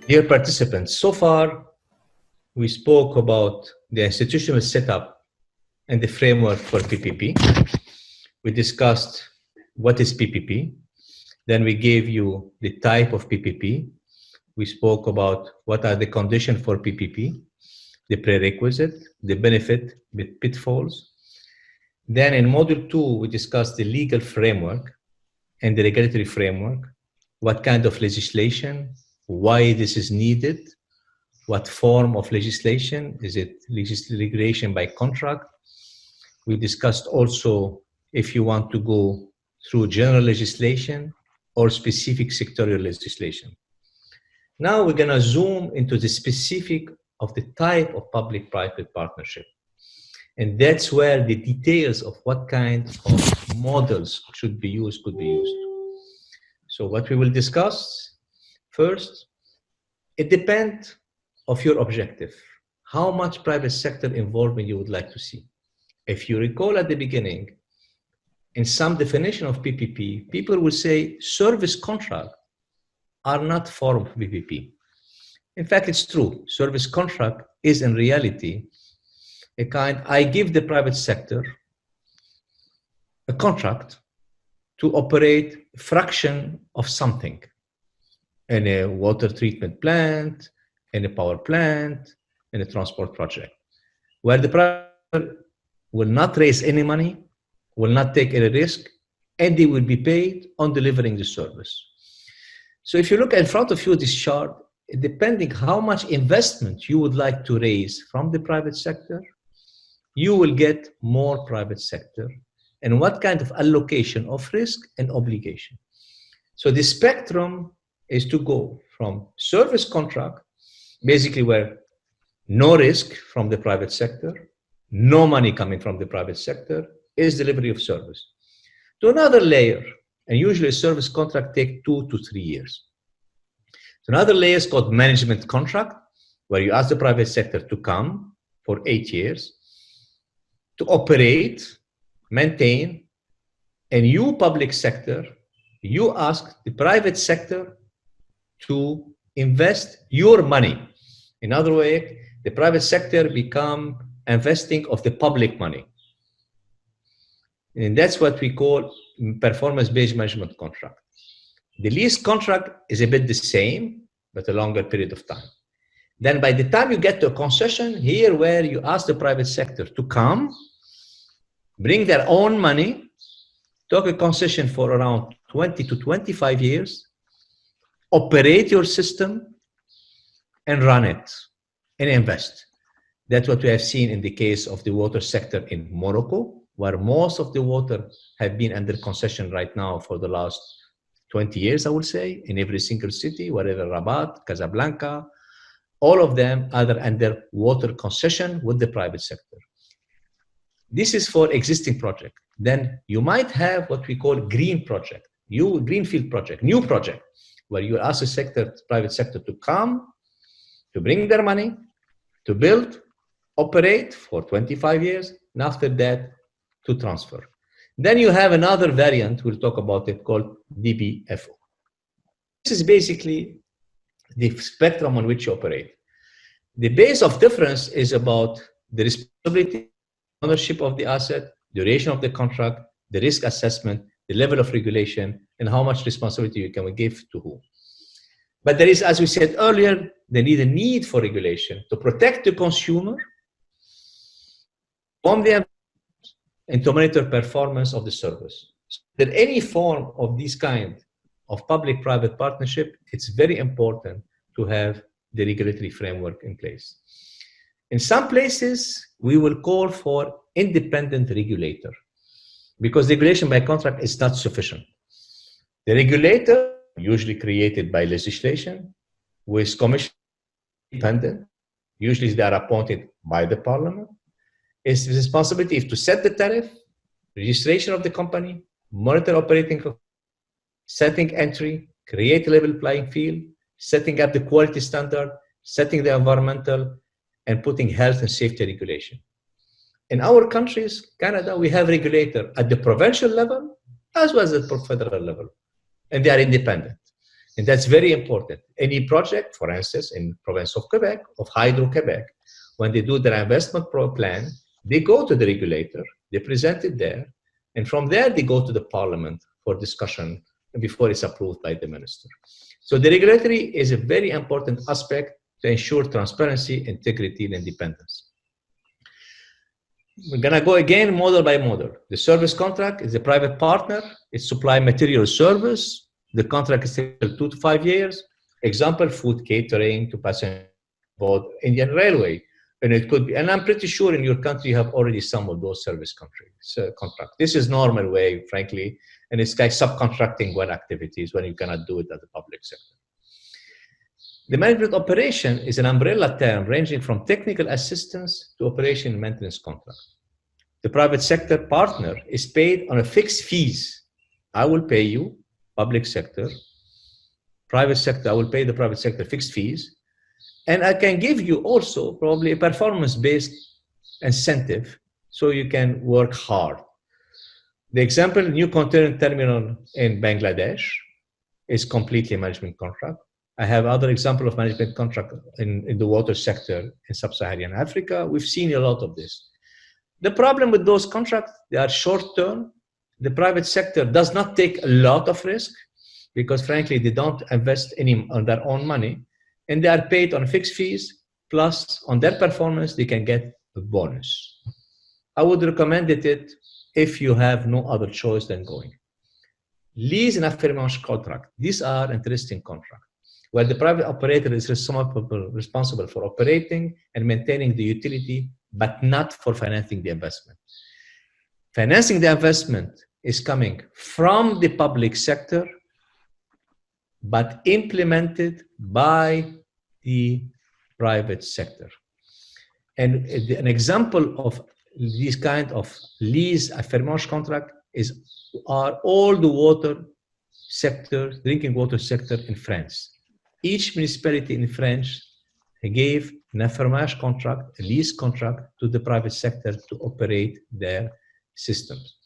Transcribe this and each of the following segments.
Dear participants, so far we spoke about the institutional setup and the framework for PPP. We discussed what is PPP. Then we gave you the type of PPP. We spoke about what are the conditions for PPP, the prerequisite, the benefit, the pitfalls. Then in module 2, we discussed the legal framework and the regulatory framework, what kind of legislation, why this is needed, what form of legislation, is it regulation by contract? We discussed also if you want to go through general legislation or specific sectorial legislation. Now we're gonna zoom into the specific of the type of public-private partnership. And that's where the details of what kind of models should be used could be used. So what we will discuss first, it depends of your objective. How much private sector involvement you would like to see. If you recall at the beginning, in some definition of PPP, people will say service contract are not form of PPP. In fact, it's true. Service contract is in reality a kind, I give the private sector a contract to operate a fraction of something in a water treatment plant, in a power plant, in a transport project, where the private will not raise any money, will not take any risk, and they will be paid on delivering the service. So if you look in front of you this chart, depending how much investment you would like to raise from the private sector, you will get more private sector and what kind of allocation of risk and obligation. So the spectrum is to go from service contract, basically where no risk from the private sector, no money coming from the private sector, is delivery of service, to another layer, and usually a service contract takes 2 to 3 years. So another layer is called management contract, where you ask the private sector to come for 8 years, to operate, maintain, and you public sector, you ask the private sector to invest your money. In other words, the private sector become investing of the public money. And that's what we call performance-based management contract. The lease contract is a bit the same, but a longer period of time. Then by the time you get to a concession, here where you ask the private sector to come, bring their own money, take a concession for around 20 to 25 years, operate your system, and run it, and invest. That's what we have seen in the case of the water sector in Morocco, where most of the water have been under concession right now for the last 20 years, I would say, in every single city, wherever Rabat, Casablanca, all of them are under water concession with the private sector. This is for existing project. Then you might have what we call green project, greenfield project, new project, where you ask the sector, private sector to come, to bring their money, to build, operate for 25 years, and after that, to transfer. Then you have another variant, we'll talk about it, called DBFO. This is basically the spectrum on which you operate. The base of difference is about the responsibility, ownership of the asset, duration of the contract, the risk assessment, the level of regulation, and how much responsibility you can give to whom. But there is, as we said earlier, there is a need for regulation to protect the consumer from the and to monitor performance of the service. So that any form of this kind of public-private partnership, it's very important to have the regulatory framework in place. In some places, we will call for independent regulator because regulation by contract is not sufficient. The regulator, usually created by legislation, with commission independent, usually they are appointed by the parliament, its responsibility is to set the tariff, registration of the company, monitor operating, setting entry, create a level playing field, setting up the quality standard, setting the environmental, and putting health and safety regulation. In our countries, Canada, we have regulator at the provincial level as well as at the federal level, and they are independent. And that's very important. Any project, for instance, in province of Quebec, of Hydro-Quebec, when they do their investment plan, they go to the regulator, they present it there, and from there they go to the parliament for discussion before it's approved by the minister. So the regulatory is a very important aspect to ensure transparency, integrity, and independence. We're gonna go again model by model. The service contract is a private partner. It supply material service. The contract is still 2 to 5 years. Example, food catering to passenger board, Indian Railway. And it could be, and I'm pretty sure in your country you have already some of those service contracts. This is normal way, frankly, and it's like subcontracting one activities when you cannot do it at the public sector. The management operation is an umbrella term ranging from technical assistance to operation and maintenance contract. The private sector partner is paid on a fixed fees. I will pay you, public sector, private sector, I will pay the private sector fixed fees. And I can give you also probably a performance-based incentive so you can work hard. The example, new container terminal in Bangladesh is completely management contract. I have other example of management contract in the water sector in sub-Saharan Africa. We've seen a lot of this. The problem with those contracts, they are short-term. The private sector does not take a lot of risk because frankly, they don't invest any on their own money. And they are paid on fixed fees, plus on their performance, they can get a bonus. I would recommend it if you have no other choice than going. Lease and affirmation contract. These are interesting contracts, where the private operator is responsible for operating and maintaining the utility, but not for financing the investment. Financing the investment is coming from the public sector, but implemented by the private sector. And an example of this kind of lease affirmation contract are all the water sector, drinking water sector in France. Each municipality in France gave an affirmation contract, a lease contract to the private sector to operate their systems.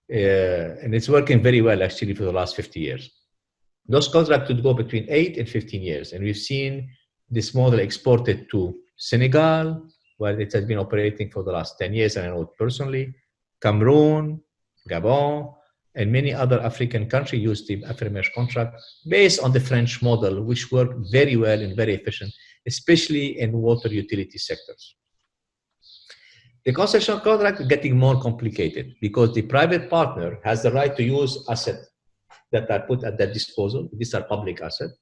And it's working very well actually for the last 50 years. Those contracts would go between 8 and 15 years. And we've seen this model exported to Senegal, where it has been operating for the last 10 years, and I know it personally. Cameroon, Gabon, and many other African countries use the affirmation contract based on the French model, which worked very well and very efficient, especially in water utility sectors. The concession contract is getting more complicated because the private partner has the right to use assets that are put at their disposal. These are public assets.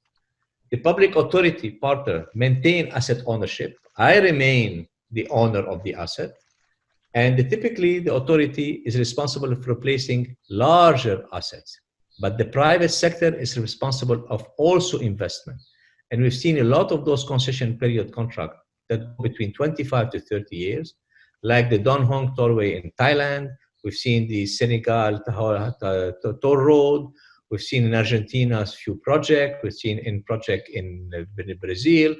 The public authority partner maintain asset ownership. I remain the owner of the asset. And typically the authority is responsible for replacing larger assets. But the private sector is responsible of also investment. And we've seen a lot of those concession period contracts that go between 25 to 30 years, like the Don Hong Tollway in Thailand. We've seen the Senegal toll road. We've seen in Argentina a few projects. We've seen in project in Brazil.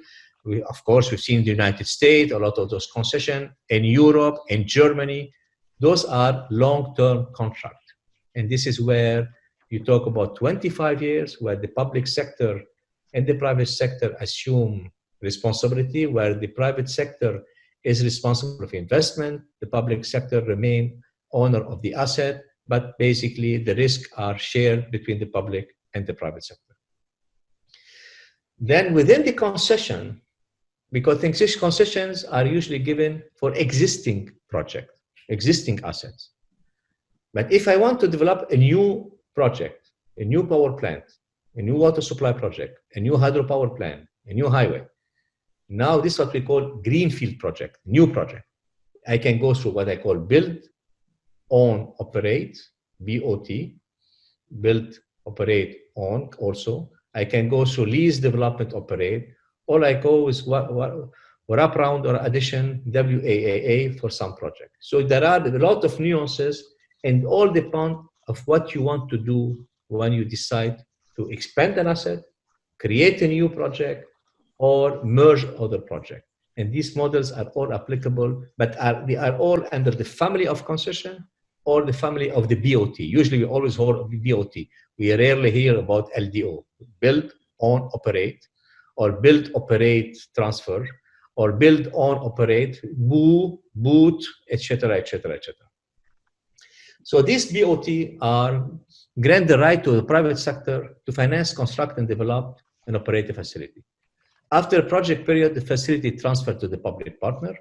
Of course, we've seen in the United States, a lot of those concessions. In Europe, in Germany, those are long-term contracts. And this is where you talk about 25 years, where the public sector and the private sector assume responsibility, where the private sector is responsible for investment, the public sector remain owner of the asset, but basically the risks are shared between the public and the private sector. Then within the concession, because concessions are usually given for existing projects, existing assets. But if I want to develop a new project, a new power plant, a new water supply project, a new hydropower plant, a new highway, now this is what we call greenfield project, new project. I can go through what I call build, own, operate, BOT, build, operate, own also. I can go through lease, development, operate. All I go is wraparound or addition, WAAA for some project. So there are a lot of nuances and all depend of what you want to do when you decide to expand an asset, create a new project, or merge other projects. And these models are all applicable, but they are all under the family of concession or the family of the BOT. Usually we always hold BOT. We rarely hear about LDO, build, own, operate, or build, operate, transfer, or build, own, operate, boot, etc., etc., etc. So these BOT are grant the right to the private sector to finance, construct, and develop and operate the facility. After a project period, the facility transferred to the public partner,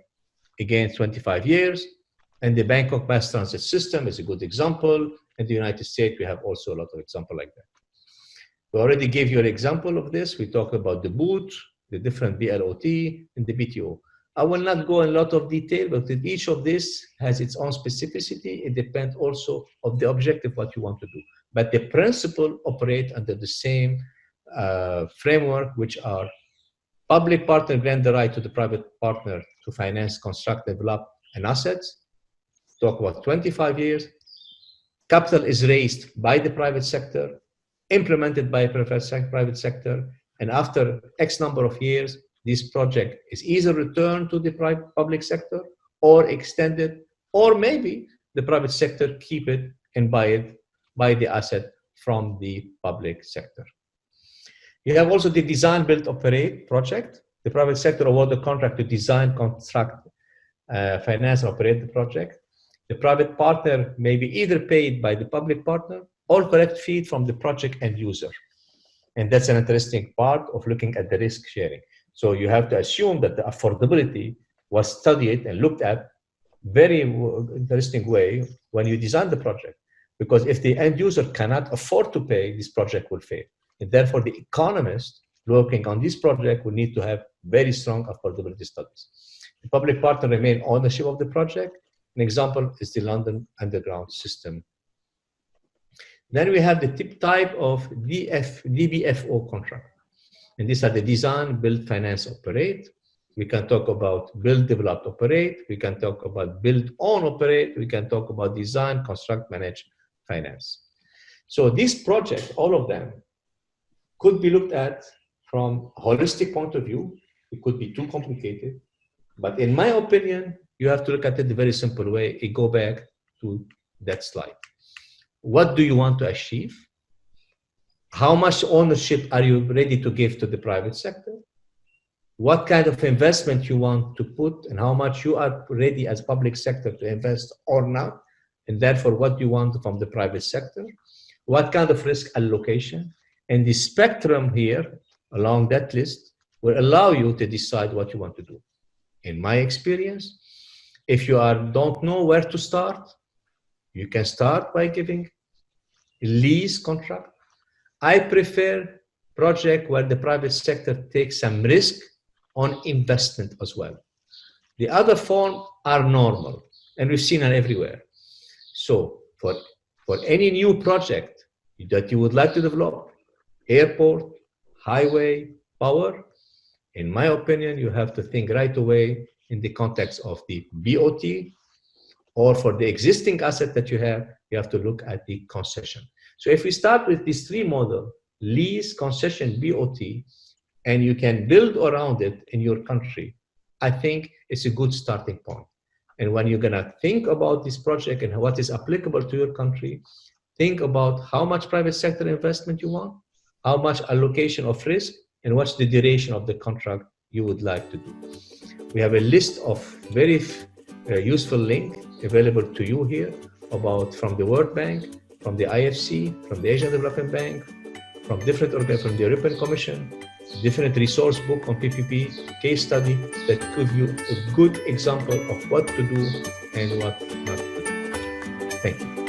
again 25 years, and the Bangkok mass transit system is a good example. In the United States, we have also a lot of examples like that. We already gave you an example of this. We talked about the boot, the different BLOT, and the BTO. I will not go in a lot of detail, but each of this has its own specificity. It depends also of the objective, what you want to do. But the principle operate under the same framework, which are public partner grant the right to the private partner to finance, construct, develop an assets. Talk about 25 years. Capital is raised by the private sector, implemented by a private sector, and after X number of years, this project is either returned to the public sector or extended, or maybe the private sector keep it and buy the asset from the public sector. You have also the design, build, operate project. The private sector award the contract to design, construct, finance, and operate the project. The private partner may be either paid by the public partner or collect fee from the project end user. And that's an interesting part of looking at the risk sharing. So you have to assume that the affordability was studied and looked at very interesting way when you design the project. Because if the end user cannot afford to pay, this project will fail. And therefore, the economist working on this project will need to have very strong affordability studies. The public partner remain ownership of the project. An example is the London Underground system. Then we have the type of DBFO contract. And these are the design, build, finance, operate. We can talk about build, develop, operate. We can talk about build, own, operate. We can talk about design, construct, manage, finance. So this project, all of them, could be looked at from a holistic point of view. It could be too complicated. But in my opinion, you have to look at it the very simple way. You go back to that slide. What do you want to achieve? How much ownership are you ready to give to the private sector? What kind of investment you want to put and how much you are ready as public sector to invest or not? And therefore, what do you want from the private sector? What kind of risk allocation? And the spectrum here along that list will allow you to decide what you want to do. In my experience, if you don't know where to start, you can start by giving a lease contract. I prefer project where the private sector takes some risk on investment as well. The other forms are normal, and we've seen it everywhere. So for any new project that you would like to develop, airport, highway, power, in my opinion, you have to think right away in the context of the BOT, or for the existing asset that you have to look at the concession. So if we start with these three models, lease, concession, BOT, and you can build around it in your country, I think it's a good starting point. And when you're gonna think about this project and what is applicable to your country, think about how much private sector investment you want, how much allocation of risk, and what's the duration of the contract you would like to do. We have a list of very useful links available to you here about from the World Bank, from the IFC, from the Asian Development Bank, from different organs, from the European Commission, different resource book on PPP, case study that give you a good example of what to do and what not to do. Thank you.